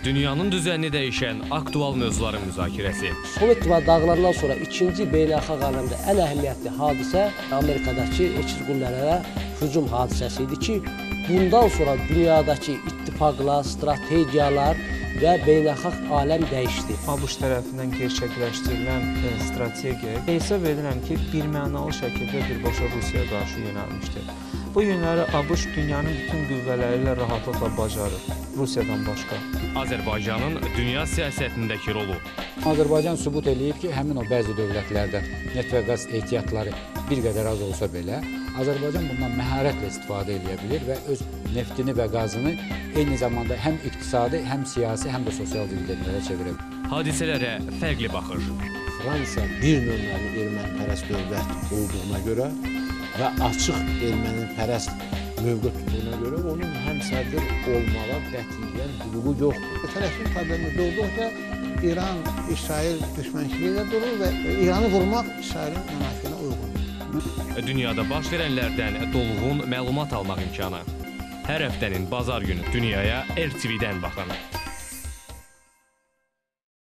Dünyanın düzənini dəyişən aktual mövzuların müzakirəsi. Sovet İttifaqı dağılandan sonra ikinci beynəlxalq aləmdə ən əhəmiyyətli hadisə Amerikadakı eçirqullərə hücum hadisəsi idi ki, bundan sonra dünyadakı ittifaqlar, strategiyalar və beynəlxalq aləm dəyişdi. ABŞ tərəfindən gerçəkləşdirilən strategiya hesab edirəm ki, birmənalı şəkildə birbaşa Rusiyaya qarşı yönəlmişdir. Bu günləri ABŞ dünyanın bütün qüvvələri ilə rahatlıqla bacarır, Rusiyadan başqa. Azərbaycanın dünya siyasətindəki rolu. Azərbaycan sübut eləyib ki, həmin o bəzi dövlətlərdə neft və qaz ehtiyatları bir qədər az olsa belə, Azərbaycan bundan məharətlə istifadə edə bilir və öz neftini və qazını eyni zamanda həm iqtisadi, həm siyasi, həm də sosial dividendlərə çevirə bilir. Hadisələrə fərqli baxır. Fransa bir nömrəli ermənipərəst dövlət olduğuna görə və açıq ermənipərəst mövqe tutduğuna görə onun həm sədr olmağa qətiyyən hüququ yoxdur. Tərəfli problemi doğduqca İran, İsrail düşmənçiliyi ilə durur və İranı vurmaq İsrailin mənafiyinə uyğundur. Dünyada baş verənlərdən dolğun məlumat almaq imkanı. Hər həftənin bazar günü dünyaya RTV-dən baxın.